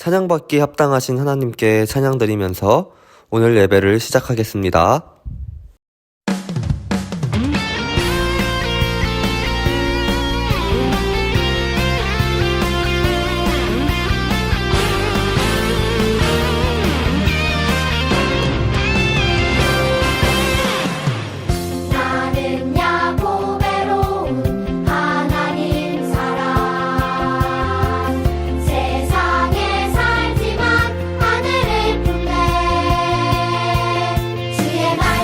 찬양받기에 합당하신 하나님께 찬양드리면서 오늘 예배를 시작하겠습니다. 주의 말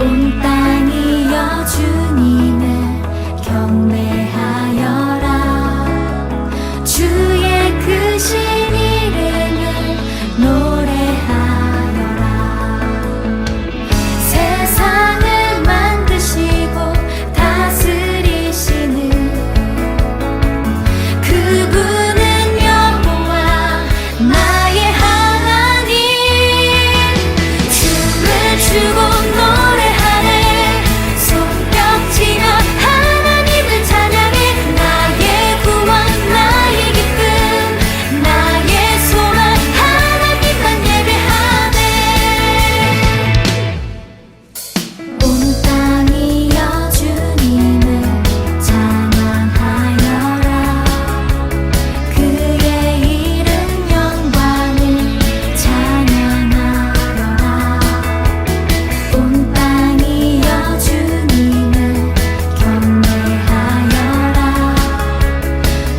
온 땅이여 주님을 경배하여라. 주의 크신 이름을 노래하여라. 세상을 만드시고 다스리시는 그분은 여호와 나의 하나님. 춤을 추고 노래하네. 손뼉 치며 하나님을 찬양해. 나의 구원 나의 기쁨 나의 소망 하나님만 예배하네. 온 땅이여 주님을 찬양하여라. 그의 이름 영광을 찬양하여라. 온 땅이여 주님을 경배하여라.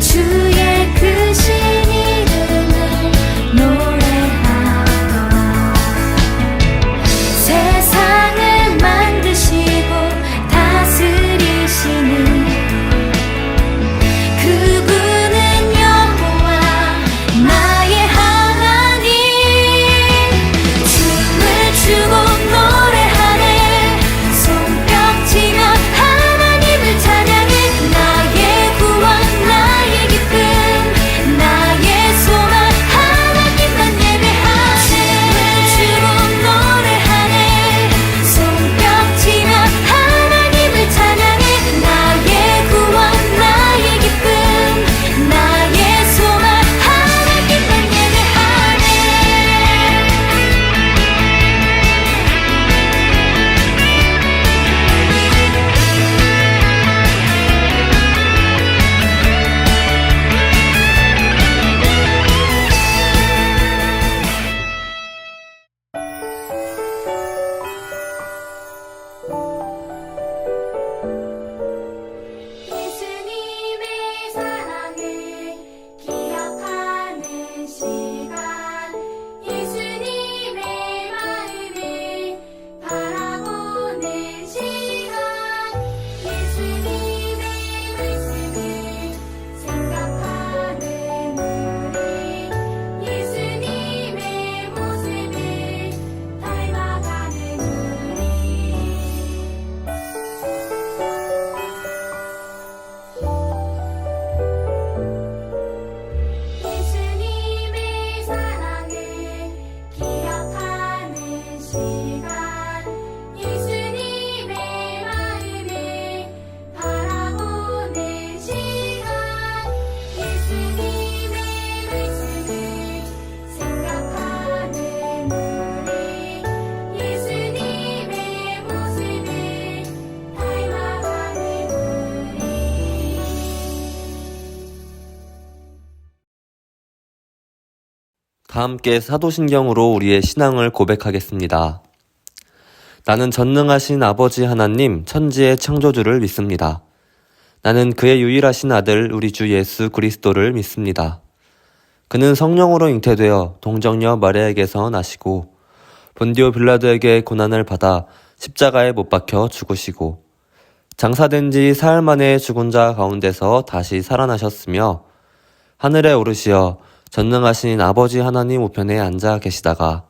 주의 크신 이름을 노래하여라. 세상을 만드시고 다스리시는 그분은 여호와 나의 하나님. 춤을 추고 노래하네. 손뼉 치며 하나님을 찬양해. 나의 구원 나의 기쁨 나의 소망 하나님만 예배하네. 춤을 추고 노래하네. 손뼉 치며 하나님을 찬양해. 나의 구원 나의 기쁨 나의 소망 하나님만 예배하네. 예수님의 사랑을 기억하는 시간. 예수님의 마음을 바라보는 시간. 예수님의 말씀을 생각하는 우리. 예수님의 모습을 닮아가는 우리. 예수님의 사랑을 기억하는 시간. 예수님의 마음을 바라보는 시간. 예수님의 말씀을 생각하는 우리. 예수님의 모습을 닮아가는 우리. 다 함께 사도신경으로 우리의 신앙을 고백하겠습니다. 나는 전능하신 아버지 하나님 천지의 창조주를 믿습니다. 나는 그의 유일하신 아들 우리 주 예수 그리스도를 믿습니다. 그는 성령으로 잉태되어 동정녀 마리아에게서 나시고 본디오 빌라도에게 고난을 받아 십자가에 못 박혀 죽으시고 장사된 지 사흘 만에 죽은 자 가운데서 다시 살아나셨으며 하늘에 오르시어 전능하신 아버지 하나님 우편에 앉아 계시다가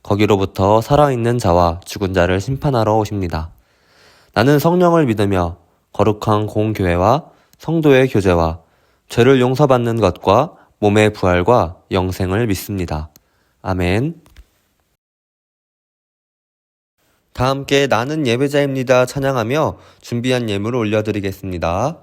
거기로부터 살아있는 자와 죽은 자를 심판하러 오십니다. 나는 성령을 믿으며 거룩한 공교회와 성도의 교제와 죄를 용서받는 것과 몸의 부활과 영생을 믿습니다. 아멘. 다 함께 나는 예배자입니다 찬양하며 준비한 예물을 올려드리겠습니다.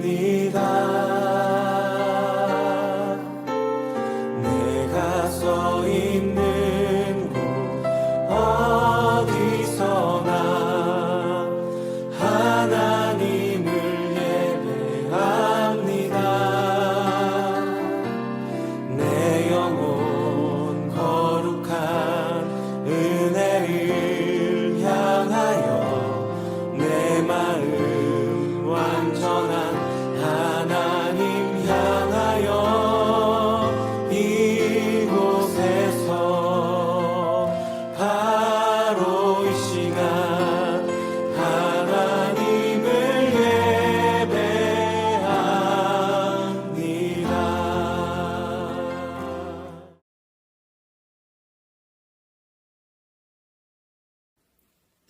예배자입니다.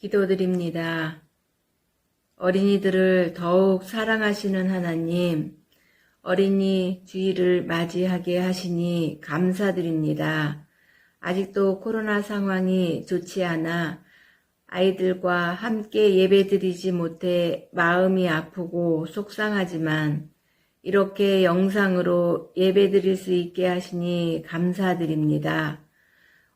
기도드립니다. 어린이들을 더욱 사랑하시는 하나님, 어린이 주일을 맞이하게 하시니 감사드립니다. 아직도 코로나 상황이 좋지 않아 아이들과 함께 예배드리지 못해 마음이 아프고 속상하지만 이렇게 영상으로 예배드릴 수 있게 하시니 감사드립니다.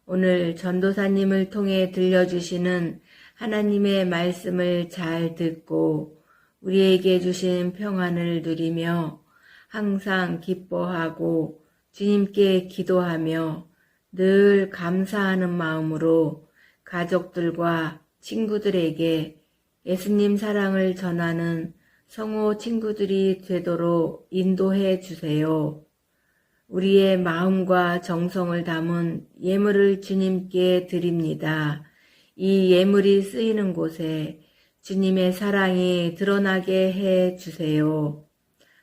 오늘 전도사님을 통해 들려주시는 하나님의 말씀을 잘 듣고 우리에게 주신 평안을 누리며 항상 기뻐하고 주님께 기도하며 늘 감사하는 마음으로 가족들과 친구들에게 예수님 사랑을 전하는 성호 친구들이 되도록 인도해 주세요. 우리의 마음과 정성을 담은 예물을 주님께 드립니다. 이 예물이 쓰이는 곳에 주님의 사랑이 드러나게 해 주세요.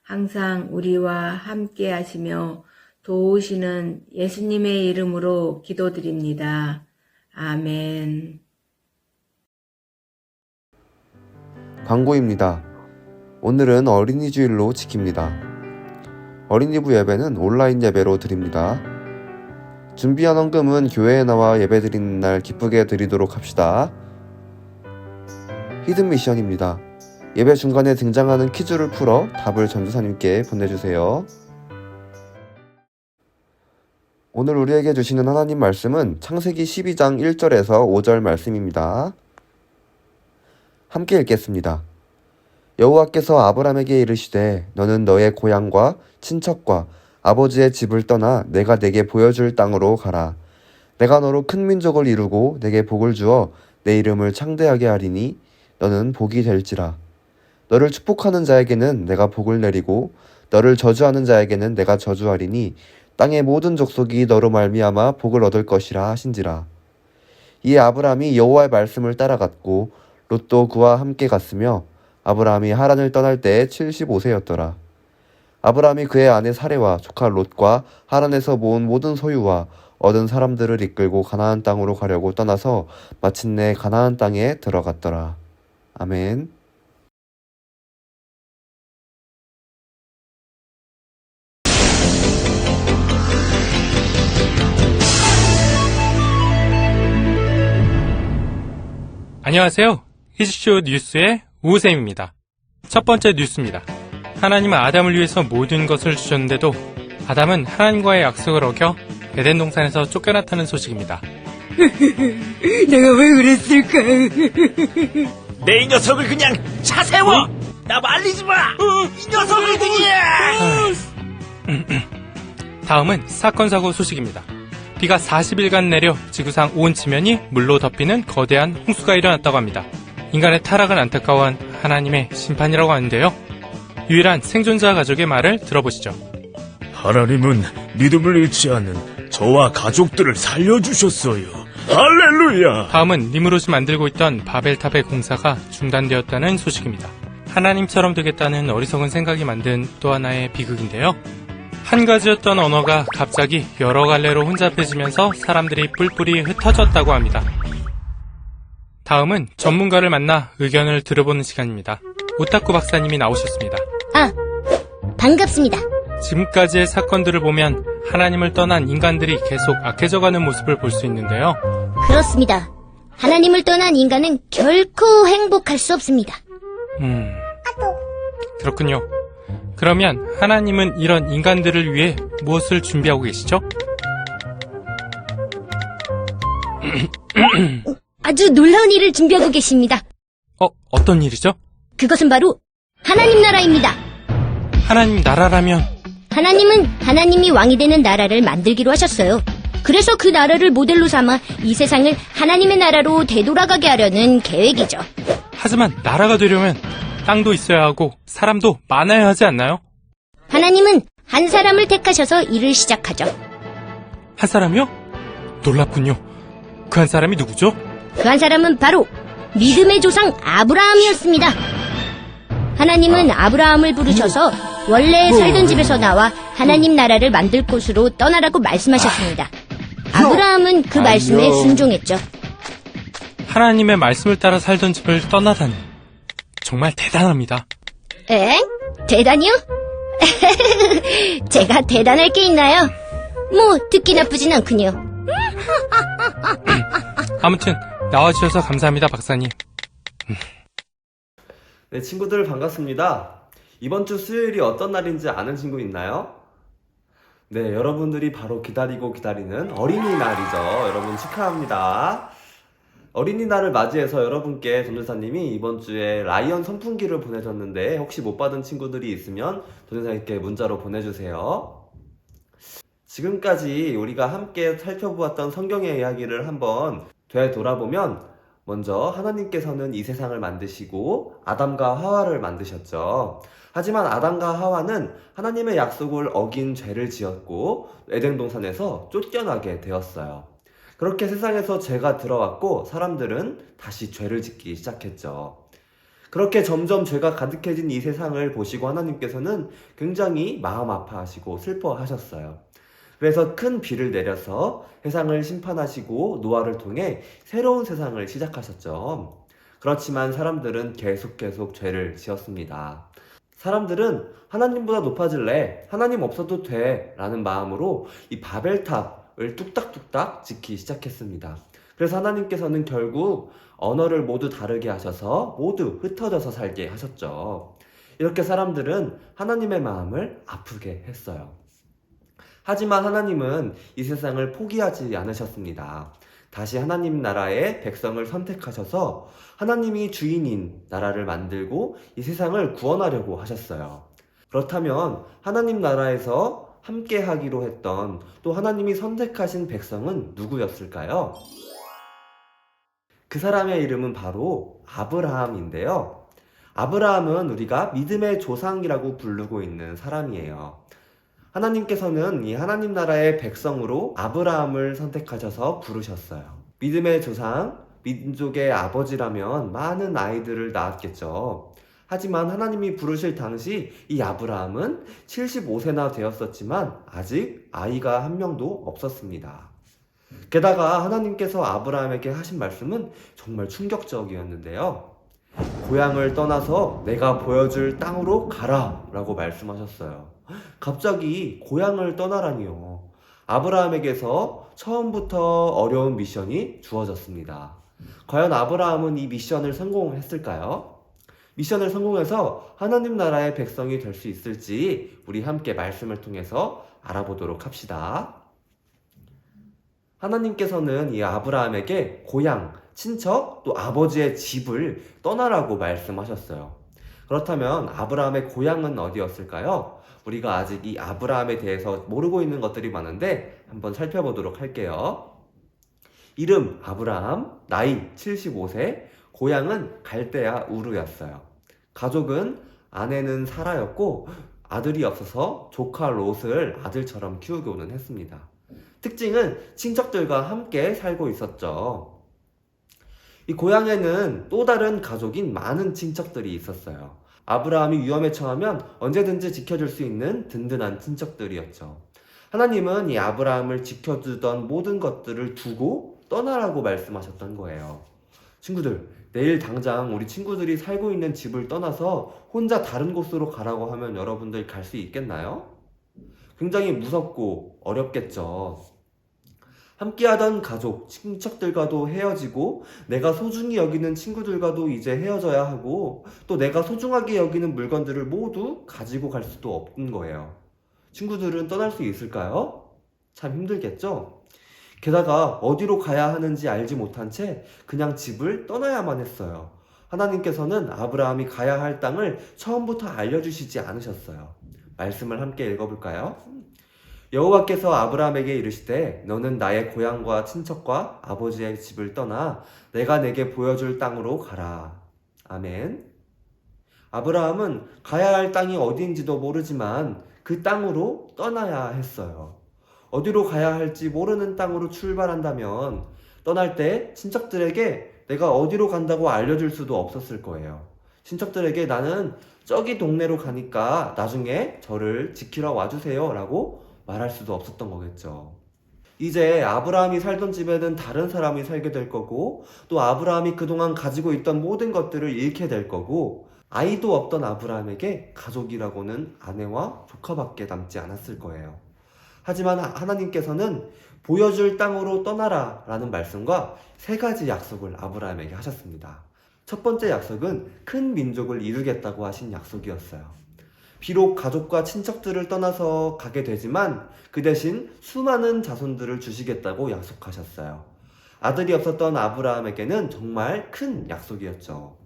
항상 우리와 함께 하시며 도우시는 예수님의 이름으로 기도드립니다. 아멘. 광고입니다. 오늘은 어린이 주일로 지킵니다. 어린이부 예배는 온라인 예배로 드립니다. 준비한 헌금은 교회에 나와 예배드리는 날 기쁘게 드리도록 합시다. 히든 미션입니다. 예배 중간에 등장하는 퀴즈를 풀어 답을 전도사님께 보내주세요. 오늘 우리에게 주시는 하나님 말씀은 창세기 12장 1절에서 5절 말씀입니다. 함께 읽겠습니다. 여호와께서 아브람에게 이르시되 너는 너의 고향과 친척과 아버지의 집을 떠나 내가 내게 보여줄 땅으로 가라. 내가 너로 큰 민족을 이루고 내게 복을 주어 내 이름을 창대하게 하리니 너는 복이 될지라. 너를 축복하는 자에게는 내가 복을 내리고 너를 저주하는 자에게는 내가 저주하리니 땅의 모든 족속이 너로 말미암아 복을 얻을 것이라 하신지라. 이에 아브람이 여호와의 말씀을 따라갔고 롯도 그와 함께 갔으며 아브람이 하란을 떠날 때에 75세였더라. 아브람이 그의 아내 사레와 조카 롯과 하란에서 모은 모든 소유와 얻은 사람들을 이끌고 가나안 땅으로 가려고 떠나서 마침내 가나안 땅에 들어갔더라. 아멘. 안녕하세요. 히즈쇼 뉴스의 우쌤입니다. 첫 번째 뉴스입니다. 하나님은 아담을 위해서 모든 것을 주셨는데도 아담은 하나님과의 약속을 어겨 에덴 동산에서 쫓겨났다는 소식입니다. 내가 왜 그랬을까? 내 이 녀석을 그냥 차 세워! 나 말리지 마! 이 녀석을 그냥! 다음은 사건 사고 소식입니다. 비가 40일간 내려 지구상 온 지면이 물로 덮이는 거대한 홍수가 일어났다고 합니다. 인간의 타락을 안타까워한 하나님의 심판이라고 하는데요. 유일한 생존자 가족의 말을 들어보시죠. 하나님은 믿음을 잃지 않는 저와 가족들을 살려주셨어요. 할렐루야! 다음은 니무롯이 만들고 있던 바벨탑의 공사가 중단되었다는 소식입니다. 하나님처럼 되겠다는 어리석은 생각이 만든 또 하나의 비극인데요. 한 가지였던 언어가 갑자기 여러 갈래로 혼잡해지면서 사람들이 뿔뿔이 흩어졌다고 합니다. 다음은 전문가를 만나 의견을 들어보는 시간입니다. 오타쿠 박사님이 나오셨습니다. 반갑습니다. 지금까지의 사건들을 보면 하나님을 떠난 인간들이 계속 악해져가는 모습을 볼 수 있는데요. 그렇습니다. 하나님을 떠난 인간은 결코 행복할 수 없습니다. 그렇군요. 그러면 하나님은 이런 인간들을 위해 무엇을 준비하고 계시죠? 아주 놀라운 일을 준비하고 계십니다. 어떤 일이죠? 그것은 바로 하나님 나라입니다. 하나님 나라라면 하나님은 하나님이 왕이 되는 나라를 만들기로 하셨어요. 그래서 그 나라를 모델로 삼아 이 세상을 하나님의 나라로 되돌아가게 하려는 계획이죠. 하지만 나라가 되려면 땅도 있어야 하고 사람도 많아야 하지 않나요? 하나님은 한 사람을 택하셔서 일을 시작하죠. 한 사람이요? 놀랍군요. 그 한 사람이 누구죠? 그 한 사람은 바로 믿음의 조상 아브라함이었습니다. 하나님은 아브라함을 부르셔서 원래 살던 집에서 나와 하나님 나라를 만들 곳으로 떠나라고 말씀하셨습니다. 아브라함은 그 말씀에 순종했죠. 하나님의 말씀을 따라 살던 집을 떠나다니. 정말 대단합니다. 엥? 대단히요? 제가 대단할 게 있나요? 뭐 듣기 나쁘진 않군요. 아무튼 나와주셔서 감사합니다, 박사님. 네, 친구들 반갑습니다. 이번 주 수요일이 어떤 날인지 아는 친구 있나요? 네, 여러분들이 바로 기다리고 기다리는 어린이날이죠. 여러분 축하합니다. 어린이날을 맞이해서 여러분께 전도사님이 이번 주에 라이언 선풍기를 보내줬는데 혹시 못 받은 친구들이 있으면 전도사님께 문자로 보내주세요. 지금까지 우리가 함께 살펴보았던 성경의 이야기를 한번 되돌아보면 먼저 하나님께서는 이 세상을 만드시고 아담과 하와를 만드셨죠. 하지만 아담과 하와는 하나님의 약속을 어긴 죄를 지었고 에덴 동산에서 쫓겨나게 되었어요. 그렇게 세상에서 죄가 들어왔고 사람들은 다시 죄를 짓기 시작했죠. 그렇게 점점 죄가 가득해진 이 세상을 보시고 하나님께서는 굉장히 마음 아파하시고 슬퍼하셨어요. 그래서 큰 비를 내려서 세상을 심판하시고 노아를 통해 새로운 세상을 시작하셨죠. 그렇지만 사람들은 계속 죄를 지었습니다. 사람들은 하나님보다 높아질래, 하나님 없어도 돼 라는 마음으로 이 바벨탑을 뚝딱뚝딱 짓기 시작했습니다. 그래서 하나님께서는 결국 언어를 모두 다르게 하셔서 모두 흩어져서 살게 하셨죠. 이렇게 사람들은 하나님의 마음을 아프게 했어요. 하지만 하나님은 이 세상을 포기하지 않으셨습니다. 다시 하나님 나라의 백성을 선택하셔서 하나님이 주인인 나라를 만들고 이 세상을 구원하려고 하셨어요. 그렇다면 하나님 나라에서 함께 하기로 했던 또 하나님이 선택하신 백성은 누구였을까요? 그 사람의 이름은 바로 아브라함인데요. 아브라함은 우리가 믿음의 조상이라고 부르고 있는 사람이에요. 하나님께서는 이 하나님 나라의 백성으로 아브라함을 선택하셔서 부르셨어요. 믿음의 조상, 민족의 아버지라면 많은 아이들을 낳았겠죠. 하지만 하나님이 부르실 당시 이 아브라함은 75세나 되었었지만 아직 아이가 한 명도 없었습니다. 게다가 하나님께서 아브라함에게 하신 말씀은 정말 충격적이었는데요. 고향을 떠나서 내가 보여줄 땅으로 가라 라고 말씀하셨어요. 갑자기 고향을 떠나라니요. 아브라함에게서 처음부터 어려운 미션이 주어졌습니다. 과연 아브라함은 이 미션을 성공했을까요? 미션을 성공해서 하나님 나라의 백성이 될 수 있을지 우리 함께 말씀을 통해서 알아보도록 합시다. 하나님께서는 이 아브라함에게 고향, 친척, 또 아버지의 집을 떠나라고 말씀하셨어요. 그렇다면 아브라함의 고향은 어디였을까요? 우리가 아직 이 아브라함에 대해서 모르고 있는 것들이 많은데 한번 살펴보도록 할게요. 이름 아브라함, 나이 75세, 고향은 갈대아 우르였어요. 가족은 아내는 사라였고 아들이 없어서 조카 롯을 아들처럼 키우고는 했습니다. 특징은 친척들과 함께 살고 있었죠. 이 고향에는 또 다른 가족인 많은 친척들이 있었어요. 아브라함이 위험에 처하면 언제든지 지켜줄 수 있는 든든한 친척들이었죠. 하나님은 이 아브라함을 지켜주던 모든 것들을 두고 떠나라고 말씀하셨던 거예요. 친구들, 내일 당장 우리 친구들이 살고 있는 집을 떠나서 혼자 다른 곳으로 가라고 하면 여러분들 갈 수 있겠나요? 굉장히 무섭고 어렵겠죠. 함께하던 가족, 친척들과도 헤어지고 내가 소중히 여기는 친구들과도 이제 헤어져야 하고 또 내가 소중하게 여기는 물건들을 모두 가지고 갈 수도 없는 거예요. 친구들은 떠날 수 있을까요? 참 힘들겠죠? 게다가 어디로 가야 하는지 알지 못한 채 그냥 집을 떠나야만 했어요. 하나님께서는 아브라함이 가야 할 땅을 처음부터 알려주시지 않으셨어요. 말씀을 함께 읽어볼까요? 여호와께서 아브라함에게 이르시되 너는 나의 고향과 친척과 아버지의 집을 떠나 내가 내게 보여줄 땅으로 가라. 아멘. 아브라함은 가야 할 땅이 어디인지도 모르지만 그 땅으로 떠나야 했어요. 어디로 가야 할지 모르는 땅으로 출발한다면 떠날 때 친척들에게 내가 어디로 간다고 알려줄 수도 없었을 거예요. 친척들에게 나는 저기 동네로 가니까 나중에 저를 지키러 와주세요 라고 말할 수도 없었던 거겠죠. 이제 아브라함이 살던 집에는 다른 사람이 살게 될 거고, 또 아브라함이 그동안 가지고 있던 모든 것들을 잃게 될 거고, 아이도 없던 아브라함에게 가족이라고는 아내와 조카밖에 남지 않았을 거예요. 하지만 하나님께서는 보여줄 땅으로 떠나라 라는 말씀과 세 가지 약속을 아브라함에게 하셨습니다. 첫 번째 약속은 큰 민족을 이루겠다고 하신 약속이었어요. 비록 가족과 친척들을 떠나서 가게 되지만 그 대신 수많은 자손들을 주시겠다고 약속하셨어요. 아들이 없었던 아브라함에게는 정말 큰 약속이었죠.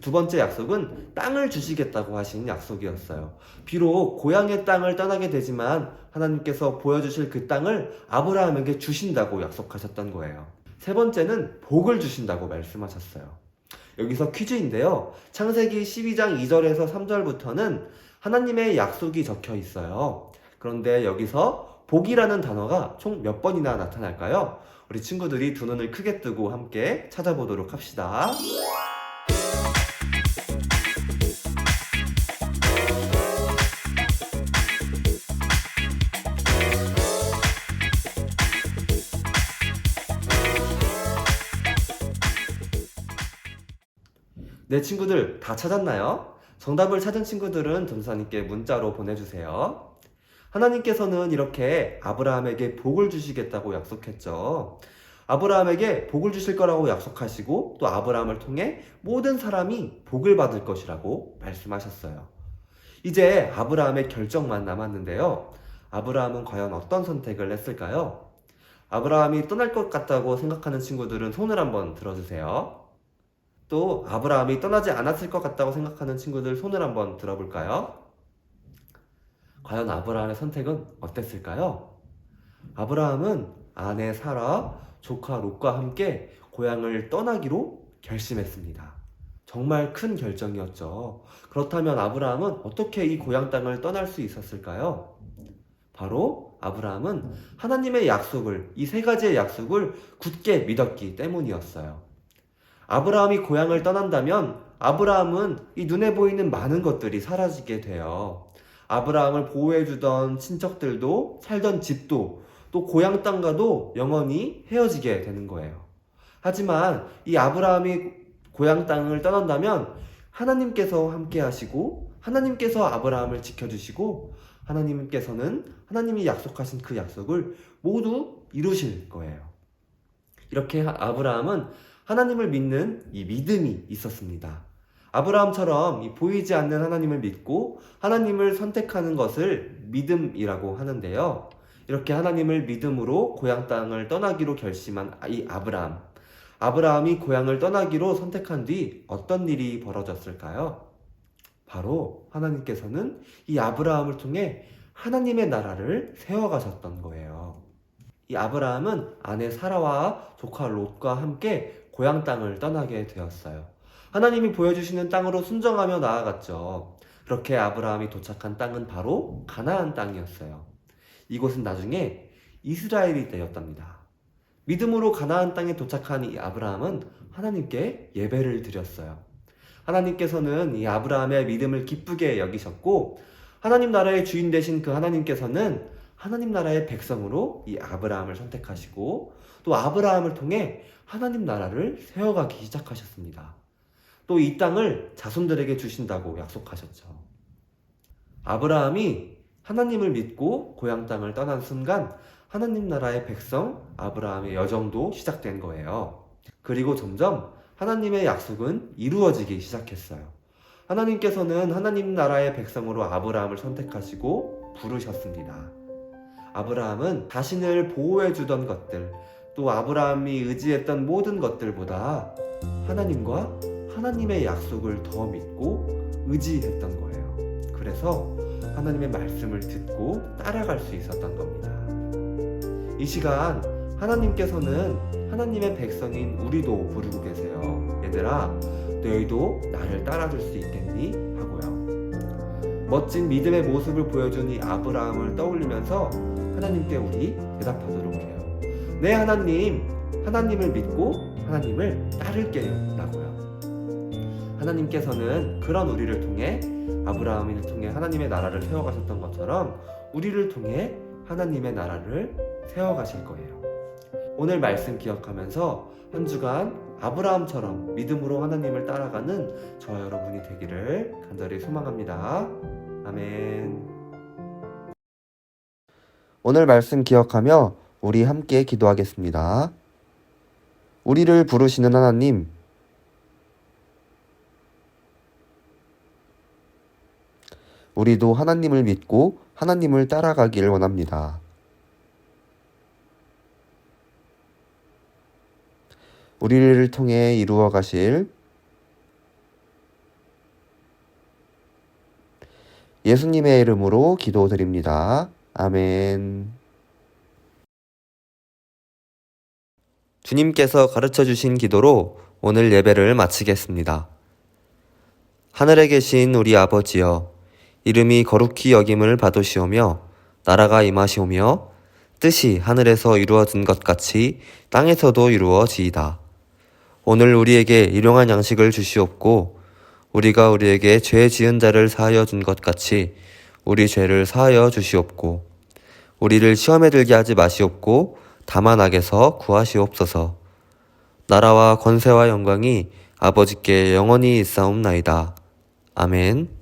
두 번째 약속은 땅을 주시겠다고 하신 약속이었어요. 비록 고향의 땅을 떠나게 되지만 하나님께서 보여주실 그 땅을 아브라함에게 주신다고 약속하셨던 거예요. 세 번째는 복을 주신다고 말씀하셨어요. 여기서 퀴즈인데요. 창세기 12장 2절에서 3절부터는 하나님의 약속이 적혀 있어요. 그런데 여기서 복이라는 단어가 총 몇 번이나 나타날까요? 우리 친구들이 두 눈을 크게 뜨고 함께 찾아보도록 합시다. 네, 친구들 다 찾았나요? 정답을 찾은 친구들은 전도사님께 문자로 보내주세요. 하나님께서는 이렇게 아브라함에게 복을 주시겠다고 약속했죠. 아브라함에게 복을 주실 거라고 약속하시고 또 아브라함을 통해 모든 사람이 복을 받을 것이라고 말씀하셨어요. 이제 아브라함의 결정만 남았는데요. 아브라함은 과연 어떤 선택을 했을까요? 아브라함이 떠날 것 같다고 생각하는 친구들은 손을 한번 들어주세요. 또 아브라함이 떠나지 않았을 것 같다고 생각하는 친구들 손을 한번 들어볼까요? 과연 아브라함의 선택은 어땠을까요? 아브라함은 아내 사라, 조카 롯과 함께 고향을 떠나기로 결심했습니다. 정말 큰 결정이었죠. 그렇다면 아브라함은 어떻게 이 고향 땅을 떠날 수 있었을까요? 바로 아브라함은 하나님의 약속을, 이 세 가지의 약속을 굳게 믿었기 때문이었어요. 아브라함이 고향을 떠난다면 아브라함은 이 눈에 보이는 많은 것들이 사라지게 돼요. 아브라함을 보호해주던 친척들도, 살던 집도, 또 고향 땅과도 영원히 헤어지게 되는 거예요. 하지만 이 아브라함이 고향 땅을 떠난다면 하나님께서 함께 하시고 하나님께서 아브라함을 지켜주시고 하나님께서는 하나님이 약속하신 그 약속을 모두 이루실 거예요. 이렇게 아브라함은 하나님을 믿는 이 믿음이 있었습니다. 아브라함처럼 이 보이지 않는 하나님을 믿고 하나님을 선택하는 것을 믿음이라고 하는데요. 이렇게 하나님을 믿음으로 고향 땅을 떠나기로 결심한 이 아브라함이 고향을 떠나기로 선택한 뒤 어떤 일이 벌어졌을까요? 바로 하나님께서는 이 아브라함을 통해 하나님의 나라를 세워가셨던 거예요. 이 아브라함은 아내 사라와 조카 롯과 함께 고향 땅을 떠나게 되었어요. 하나님이 보여주시는 땅으로 순종하며 나아갔죠. 그렇게 아브라함이 도착한 땅은 바로 가나안 땅이었어요. 이곳은 나중에 이스라엘이 되었답니다. 믿음으로 가나안 땅에 도착한 이 아브라함은 하나님께 예배를 드렸어요. 하나님께서는 이 아브라함의 믿음을 기쁘게 여기셨고 하나님 나라의 주인 되신 그 하나님께서는 하나님 나라의 백성으로 이 아브라함을 선택하시고 또 아브라함을 통해 하나님 나라를 세워가기 시작하셨습니다. 또 이 땅을 자손들에게 주신다고 약속하셨죠. 아브라함이 하나님을 믿고 고향 땅을 떠난 순간 하나님 나라의 백성 아브라함의 여정도 시작된 거예요. 그리고 점점 하나님의 약속은 이루어지기 시작했어요. 하나님께서는 하나님 나라의 백성으로 아브라함을 선택하시고 부르셨습니다. 아브라함은 자신을 보호해주던 것들, 또 아브라함이 의지했던 모든 것들보다 하나님과 하나님의 약속을 더 믿고 의지했던 거예요. 그래서 하나님의 말씀을 듣고 따라갈 수 있었던 겁니다. 이 시간 하나님께서는 하나님의 백성인 우리도 부르고 계세요. 얘들아, 너희도 나를 따라줄 수 있겠니? 하고요. 멋진 믿음의 모습을 보여준 이 아브라함을 떠올리면서 하나님께 우리 대답하도록 해요. 네, 하나님을 믿고 하나님을 따를게요. 라고요. 하나님께서는 그런 우리를 통해 아브라함을 통해 하나님의 나라를 세워가셨던 것처럼 우리를 통해 하나님의 나라를 세워가실 거예요. 오늘 말씀 기억하면서 한 주간 아브라함처럼 믿음으로 하나님을 따라가는 저와 여러분이 되기를 간절히 소망합니다. 아멘. 오늘 말씀 기억하며 우리 함께 기도하겠습니다. 우리를 부르시는 하나님, 우리도 하나님을 믿고 하나님을 따라가기를 원합니다. 우리를 통해 이루어 가실 예수님의 이름으로 기도드립니다. 아멘. 주님께서 가르쳐 주신 기도로 오늘 예배를 마치겠습니다. 하늘에 계신 우리 아버지여, 이름이 거룩히 여김을 받으시오며 나라가 임하시오며 뜻이 하늘에서 이루어진 것 같이 땅에서도 이루어지이다. 오늘 우리에게 일용할 양식을 주시옵고 우리가 우리에게 죄 지은 자를 사하여 준 것 같이 우리 죄를 사하여 주시옵고 우리를 시험에 들게 하지 마시옵고 다만 악에서 구하시옵소서. 나라와 권세와 영광이 아버지께 영원히 있사옵나이다. 아멘.